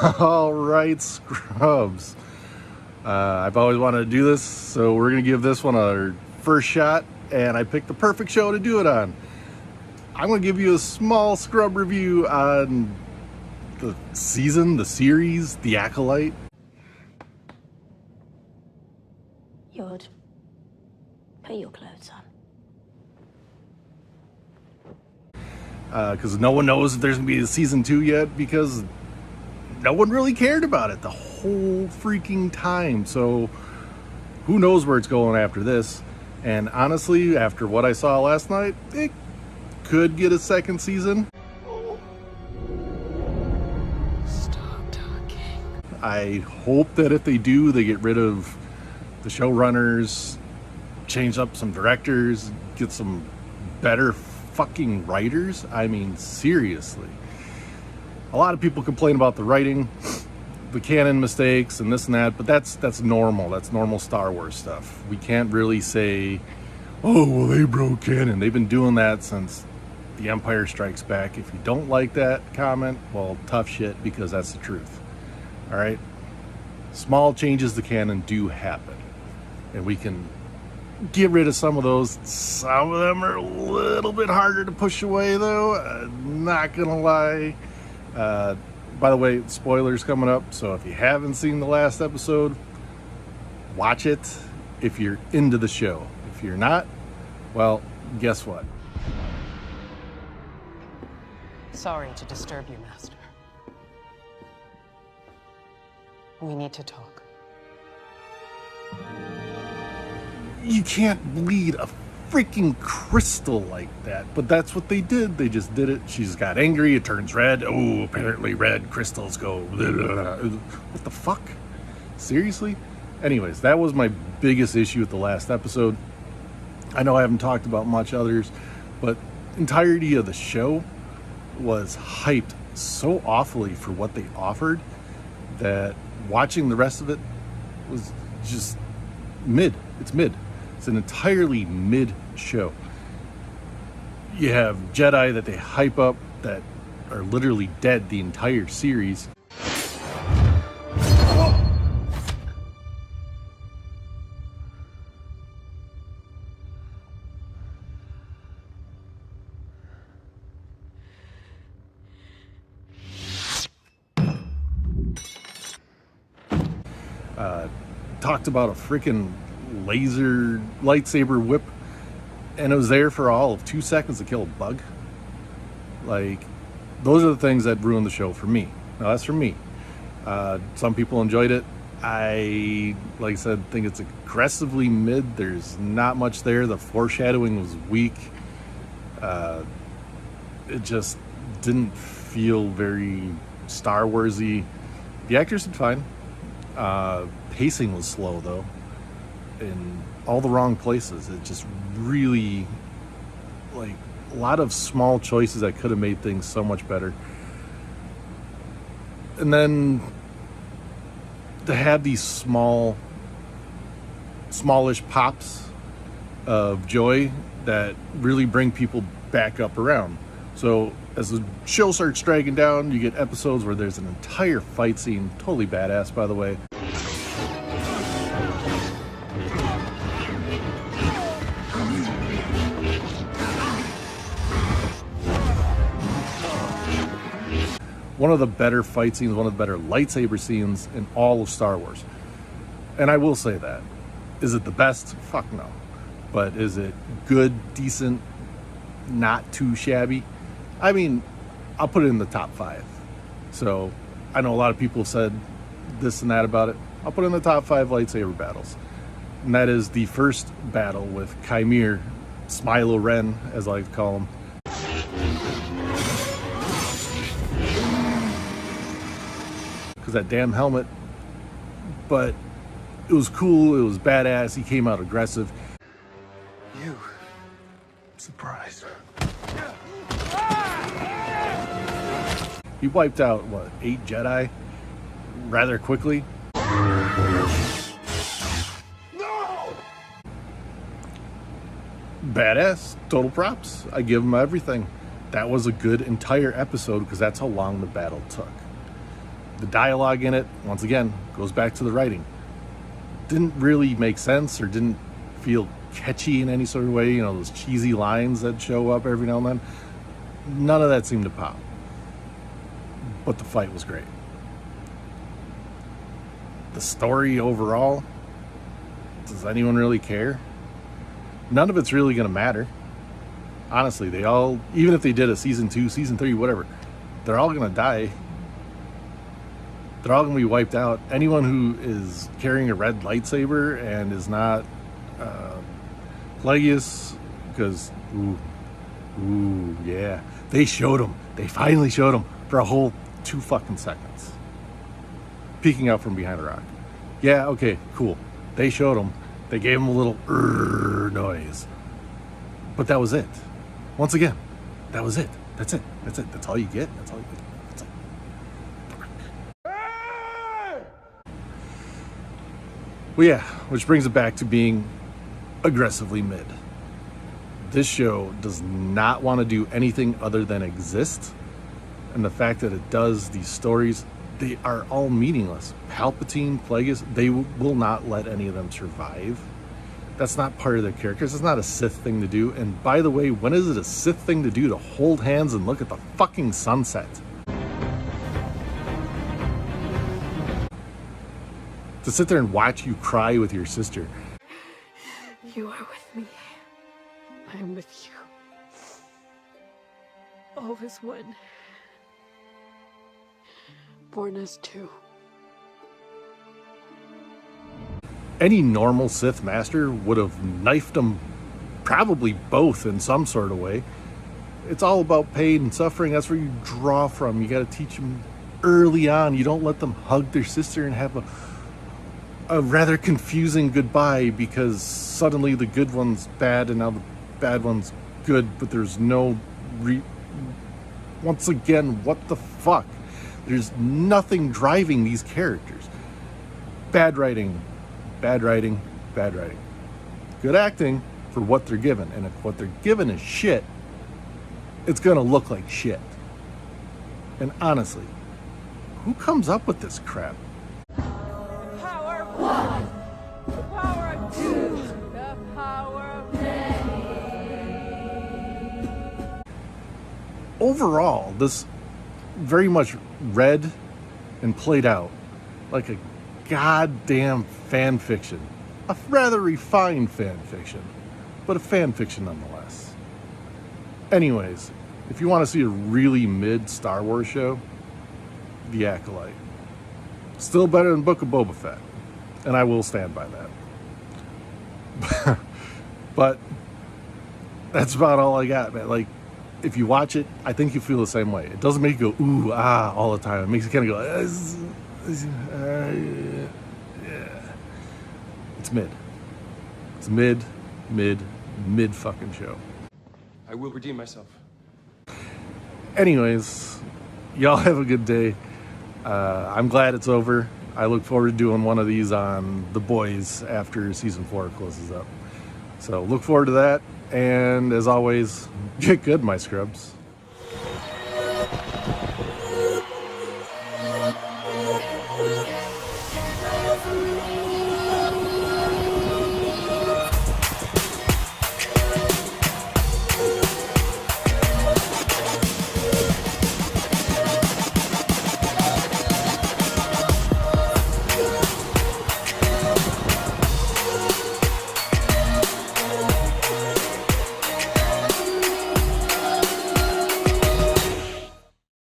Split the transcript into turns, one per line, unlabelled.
All right, scrubs. I've always wanted to do this, so we're going to give this one our first shot, and I picked the perfect show to do it on. I'm going to give you a small scrub review on the season, the series, The Acolyte.
Yod, put your clothes on.
Because no one knows if there's going to be a season 2 yet, because no one really cared about it the whole freaking time. So who knows where it's going after this. And honestly, after what I saw last night, it could get a second season.
Stop talking.
I hope that if they do, they get rid of the showrunners, change up some directors, get some better fucking writers. I mean, seriously. A lot of people complain about the writing, the canon mistakes and this and that, but that's normal. That's normal Star Wars stuff. We can't really say, oh, well, they broke canon. They've been doing that since The Empire Strikes Back. If you don't like that comment, well, tough shit, because that's the truth. All right? Small changes to canon do happen, and we can get rid of some of those. Some of them are a little bit harder to push away, though. Not gonna lie. By the way, spoilers coming up, so if you haven't seen the last episode, watch it if you're into the show. If you're not, well, guess what?
Sorry to disturb you, Master. We need to talk.
You can't bleed a freaking crystal like that, but that's what they did. They just did it. She's got angry, it turns red. Oh, apparently red crystals go blah, blah, blah. What the fuck? Seriously? Anyways, that was my biggest issue with the last episode. I know I haven't talked about much others, but entirety of the show was hyped so awfully for what they offered that watching the rest of it was just mid. It's mid. It's an entirely mid show. You have Jedi that they hype up that are literally dead the entire series. Talked about a freaking laser lightsaber whip, and it was there for all of 2 seconds to kill a bug. Like, those are the things that ruined the show for me. Now, that's for me. Some people enjoyed it. I, like I said, think it's aggressively mid. There's not much there. The foreshadowing was weak. It just didn't feel very Star Warsy. The actors did fine. Pacing was slow, though, in all the wrong places. It just really, like, a lot of small choices that could have made things so much better. And then to have these smallish pops of joy that really bring people back up around. So as the show starts dragging down, you get episodes where there's an entire fight scene, totally badass, by the way. One of the better fight scenes, one of the better lightsaber scenes in all of Star Wars. And I will say that. Is it the best? Fuck no. But is it good, decent, not too shabby? I mean, I'll put it in the top 5. So I know a lot of people said this and that about it. I'll put it in the top 5 lightsaber battles. And that is the first battle with Chimere, Smilo Ren, as I like to call him. Because that damn helmet. But it was cool, it was badass, he came out aggressive.
You surprised.
He wiped out, what, 8 Jedi rather quickly.
No!
Badass, total props. I give him everything. That was a good entire episode because that's how long the battle took. The dialogue in it, once again, goes back to the writing. Didn't really make sense or didn't feel catchy in any sort of way. You know, those cheesy lines that show up every now and then. None of that seemed to pop. But the fight was great. The story overall, does anyone really care? None of it's really going to matter. Honestly, they all, even if they did a season 2, season 3, whatever, they're all going to die. They're all going to be wiped out. Anyone who is carrying a red lightsaber and is not Plagueis, because, ooh, yeah. They showed him. They finally showed him for a whole 2 fucking seconds. Peeking out from behind a rock. Yeah, okay, cool. They showed him. They gave him a little noise. But that was it. Once again, that was it. That's it. That's it. That's all you get. That's all you get. That's all. Well, yeah, which brings it back to being aggressively mid. This show does not want to do anything other than exist. And the fact that it does these stories, they are all meaningless. Palpatine, Plagueis, they will not let any of them survive. That's not part of their characters. It's not a Sith thing to do. And by the way, when is it a Sith thing to do to hold hands and look at the fucking sunset? To sit there and watch you cry with your sister.
You are with me. I am with you. All is one. Born as two.
Any normal Sith master would have knifed them, probably both in some sort of way. It's all about pain and suffering. That's where you draw from. You got to teach them early on. You don't let them hug their sister and have a rather confusing goodbye because suddenly the good one's bad and now the bad one's good, but there's no once again, what the fuck? There's nothing driving these characters. Bad writing, bad writing, bad writing. Good acting for what they're given. And if what they're given is shit, it's going to look like shit. And honestly, who comes up with this crap?
Power of one, the power of two, the power of many.
Overall, this very much read and played out like a goddamn fan fiction. A rather refined fan fiction, but a fan fiction nonetheless. Anyways, if you want to see a really mid Star Wars show, The Acolyte. Still better than Book of Boba Fett, and I will stand by that. But that's about all I got, man. Like, if you watch it, I think you feel the same way. It doesn't make you go, ooh, ah, all the time. It makes you kind of go, yeah. It's mid. It's mid fucking show.
I will redeem myself.
Anyways, y'all have a good day. I'm glad it's over. I look forward to doing one of these on The Boys after season 4 closes up. So look forward to that. And as always, get good, my scrubs.